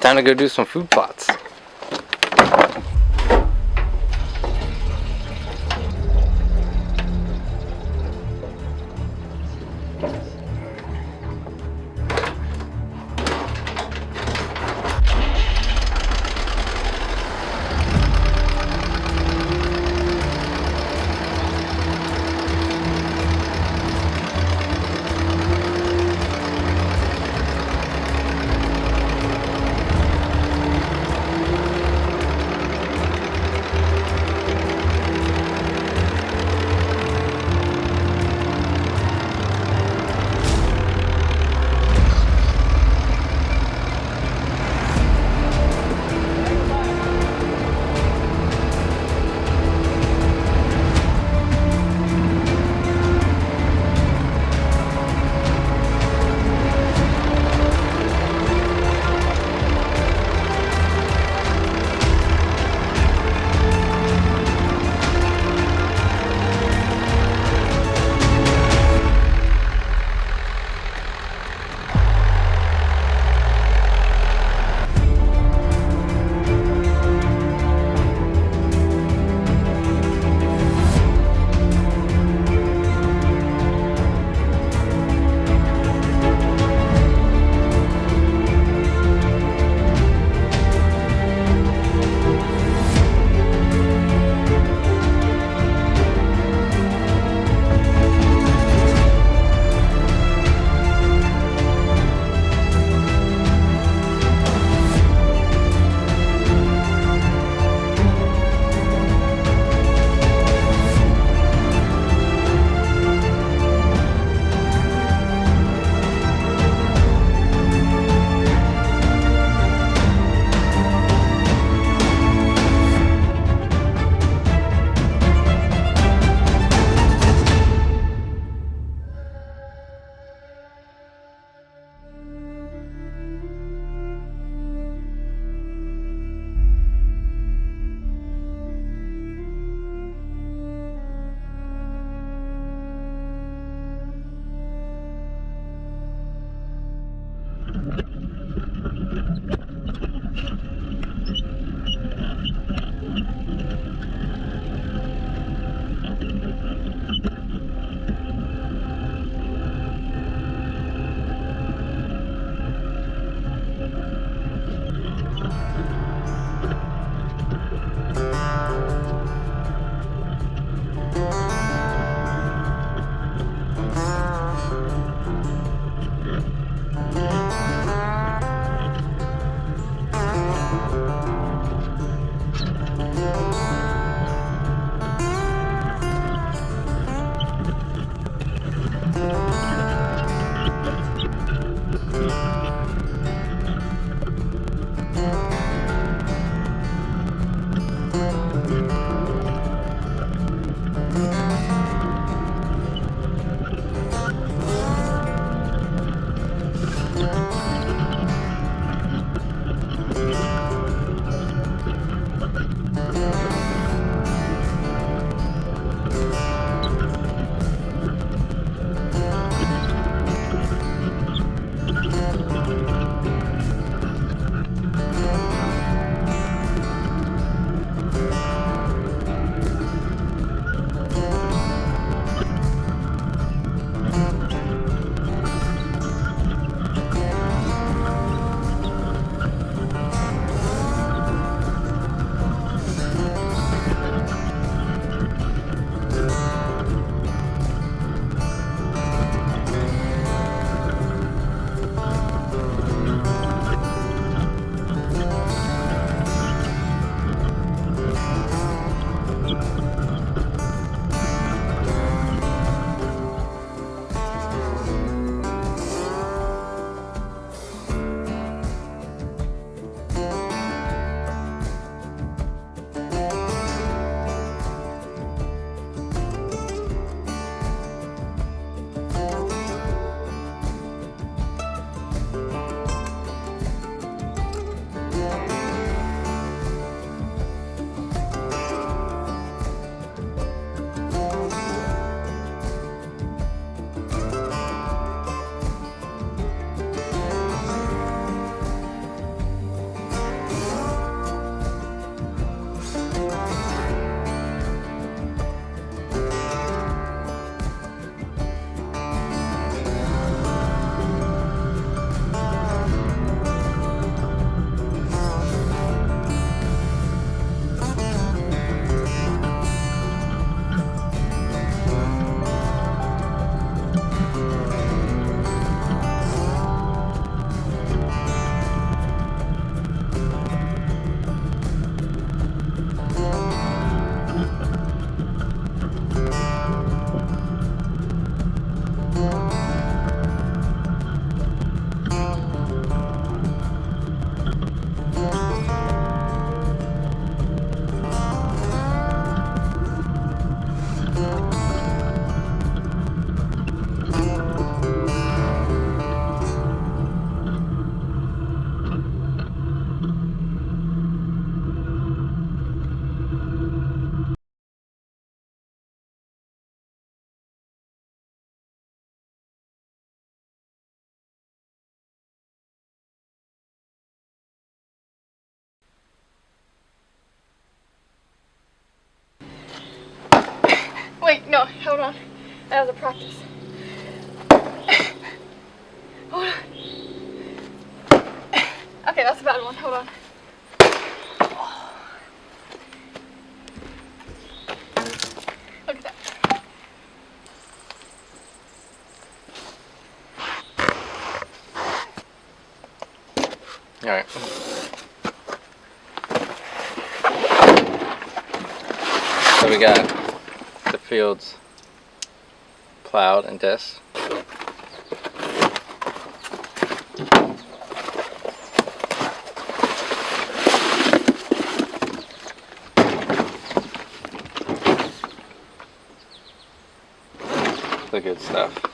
time to go do some food plots. No, hold on. That was a practice. Hold on. Okay, that's a bad one. Hold on. Look at that. All right. So we got the fields plowed and disced. The good stuff.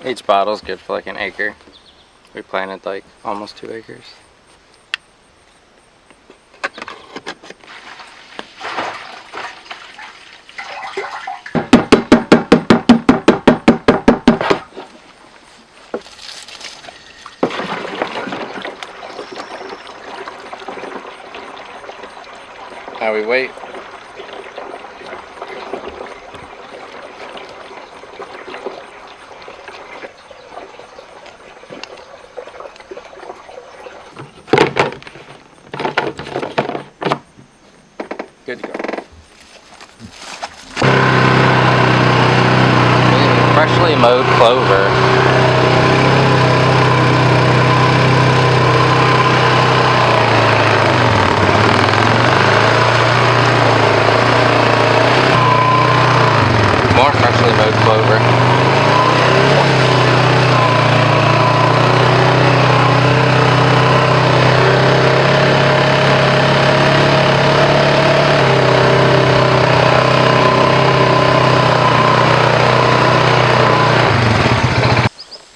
Each bottle's good for like an acre. We planted like almost 2 acres. Now we wait. Good to go. Freshly mowed clover. More freshly mowed clover.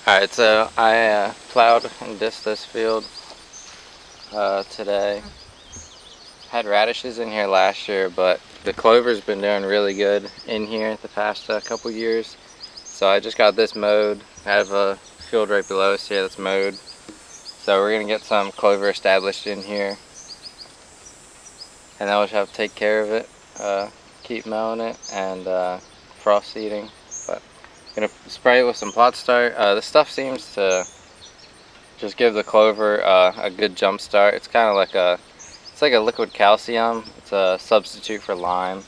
Alright, so I plowed and disced this field today. Had radishes in here last year, but the clover's been doing really good in here the past couple years. So I just got this mowed. I have a field right below us here that's mowed. So we're going to get some clover established in here. And then we'll just have to take care of it, keep mowing it, and frost seeding. But I'm going to spray it with some plot start. This stuff seems to just give the clover a good jump start. It's kind of like it's like a liquid calcium. It's a substitute for lime.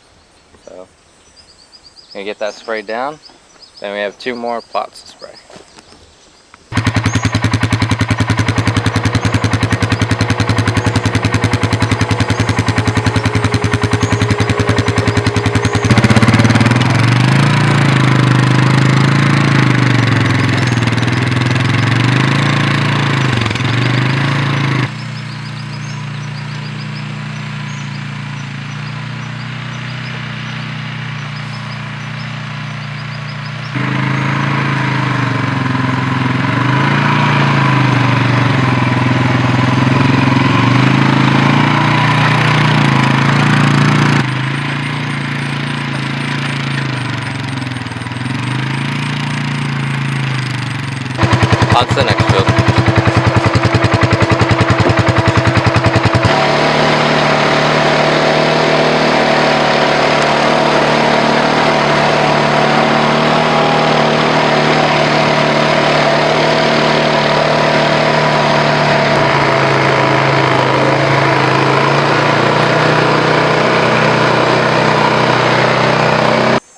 So I'm going to get that sprayed down. Then we have 2 more plots to spray. On to the next field.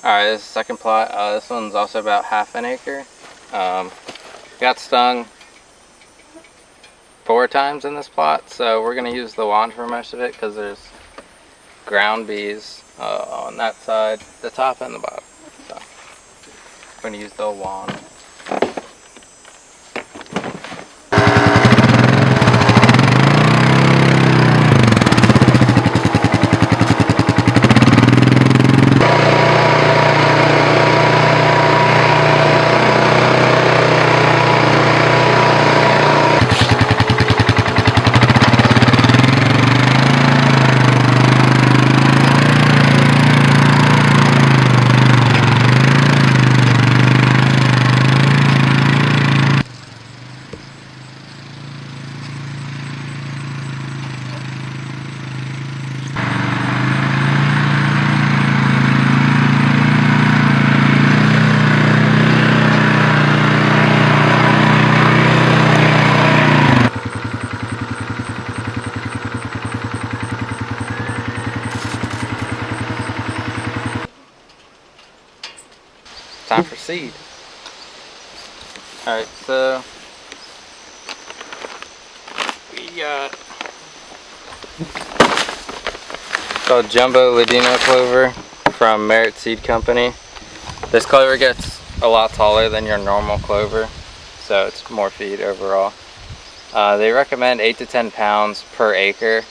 Alright, this is the second plot. This one's also about half an acre. Got stung 4 times in this plot, so we're going to use the wand for most of it because there's ground bees on that side, the top and the bottom. So we're going to use the wand. time for seed. Alright, so we got called Jumbo Ladino clover from Merit Seed Company. This clover gets a lot taller than your normal clover, so it's more feed overall. They recommend 8 to 10 pounds per acre,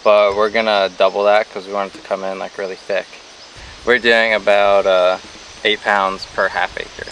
but we're gonna double that because we want it to come in like really thick. We're doing about 8 pounds per half acre.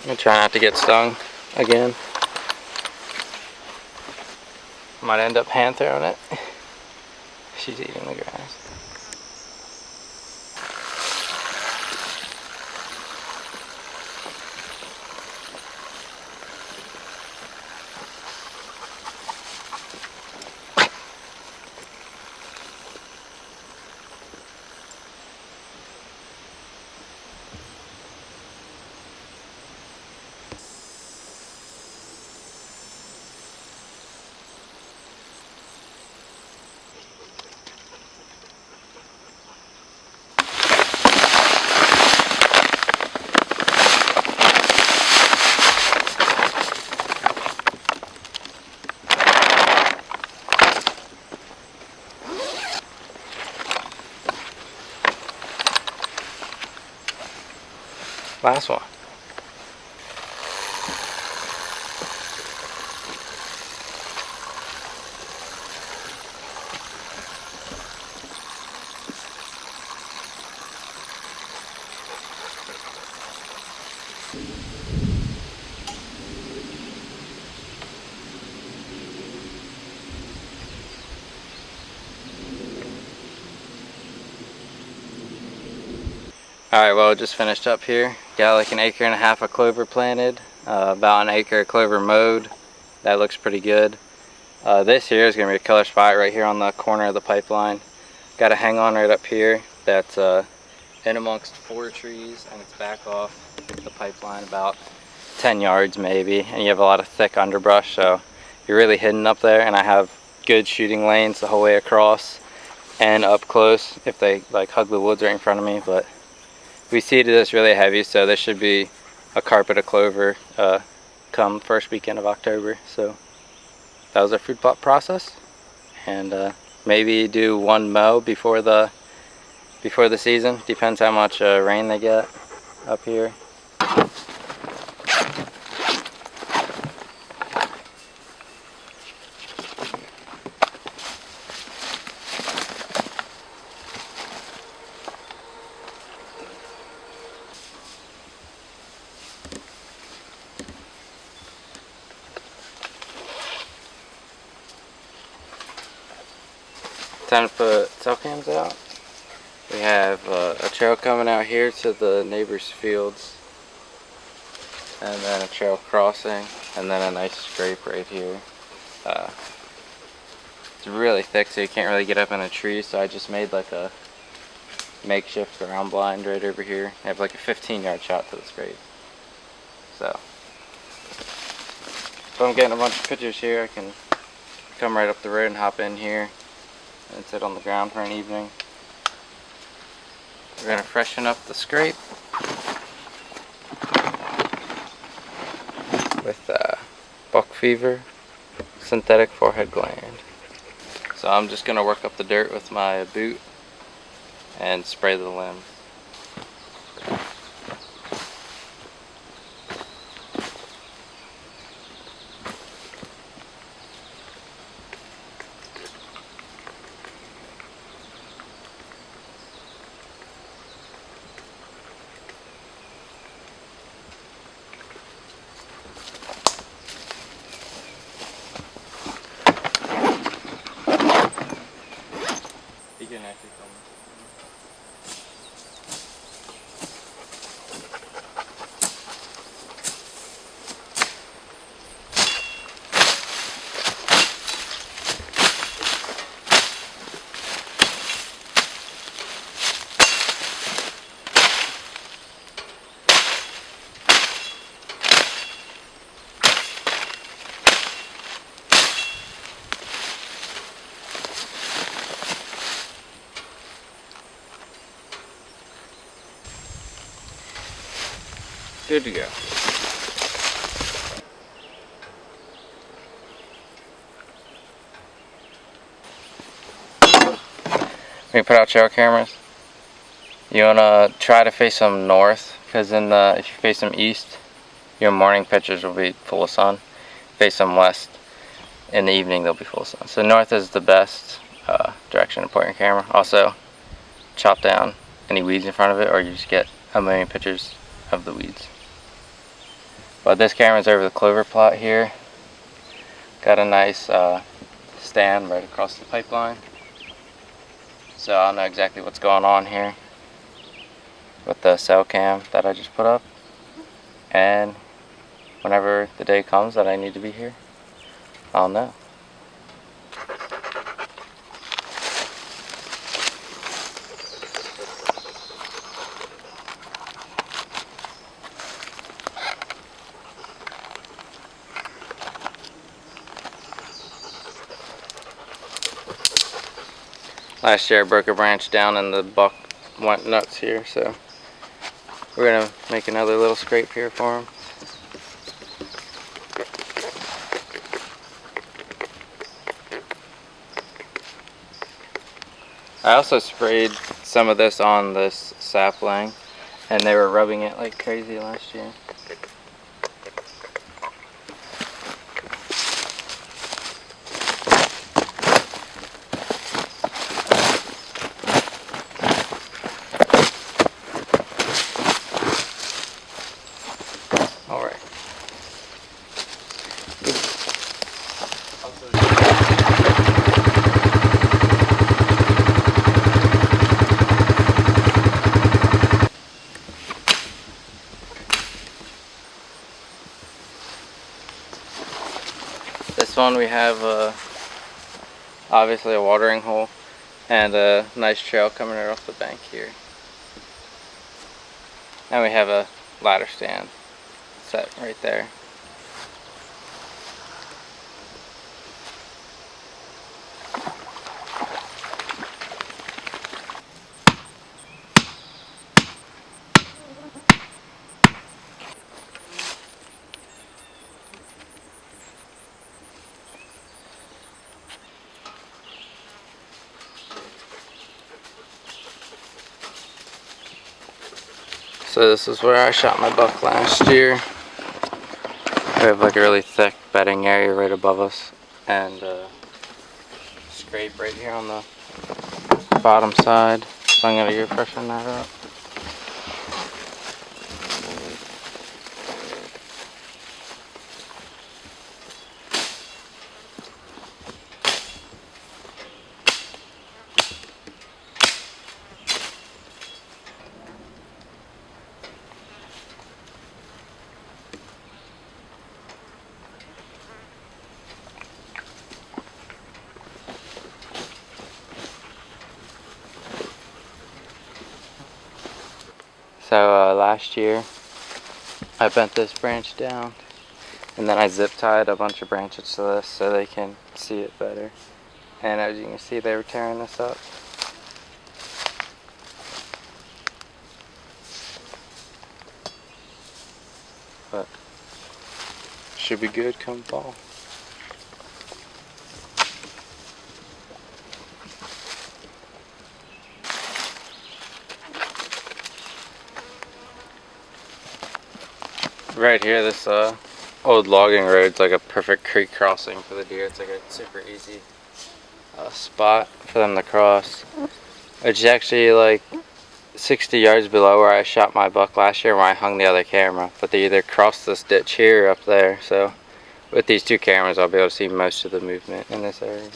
I'm gonna try not to get stung again. Might end up hand throwing it. She's eating the grass. Last one. Alright, well, just finished up here. Got like 1.5 acres of clover planted, about 1 acre of clover mowed. That looks pretty good. This here is going to be a killer spot right here on the corner of the pipeline. Got a hang on right up here that's in amongst 4 trees, and it's back off the pipeline about 10 yards maybe, and you have a lot of thick underbrush, so you're really hidden up there. And I have good shooting lanes the whole way across and up close if they like hug the woods right in front of me. But we seeded this really heavy, so this should be a carpet of clover come first weekend of October. So that was our food plot process, and maybe do 1 mow before the season. Depends how much rain they get up here. Time to put cell cams out. We have a trail coming out here to the neighbor's fields, and then a trail crossing, and then a nice scrape right here. It's really thick, so you can't really get up in a tree, so I just made like a makeshift ground blind right over here. I have like a 15-yard shot to the scrape. So if I'm getting a bunch of pictures here, I can come right up the road and hop in here and sit on the ground for an evening. We're going to freshen up the scrape with buck fever synthetic forehead gland. So I'm just going to work up the dirt with my boot and spray the limb. Good to go. We put out trail cameras. You wanna try to face them north, because if you face them east, your morning pictures will be full of sun. Face them west, in the evening they'll be full of sun. So north is the best direction to point your camera. Also, chop down any weeds in front of it, or you just get a million pictures of the weeds. But this camera's over the clover plot here. Got a nice stand right across the pipeline, so I'll know exactly what's going on here with the cell cam that I just put up. And whenever the day comes that I need to be here, I'll know. Last year I broke a branch down and the buck went nuts here, so we're gonna make another little scrape here for him. I also sprayed some of this on this sapling, and they were rubbing it like crazy last year. Alright. This one we have obviously a watering hole and a nice trail coming right off the bank here. And we have a ladder stand set right there. So this is where I shot my buck last year. We have like a really thick bedding area right above us, and scrape right here on the bottom side. So I'm gonna go freshen that up. So last year I bent this branch down, and then I zip tied a bunch of branches to this so they can see it better. And as you can see, they were tearing this up. But should be good come fall. Right here, this old logging road's like a perfect creek crossing for the deer. It's like a super easy spot for them to cross. It's actually like 60 yards below where I shot my buck last year when I hung the other camera. But they either crossed this ditch here or up there. So with these two cameras, I'll be able to see most of the movement in this area.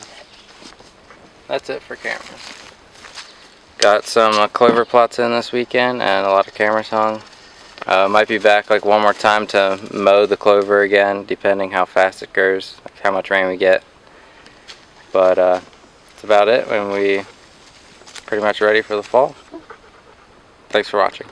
That's it for cameras. Got some clover plots in this weekend and a lot of cameras hung. Might be back like one more time to mow the clover again, depending how fast it grows, like how much rain we get. But that's about it, and we pretty much ready for the fall. Thanks for watching.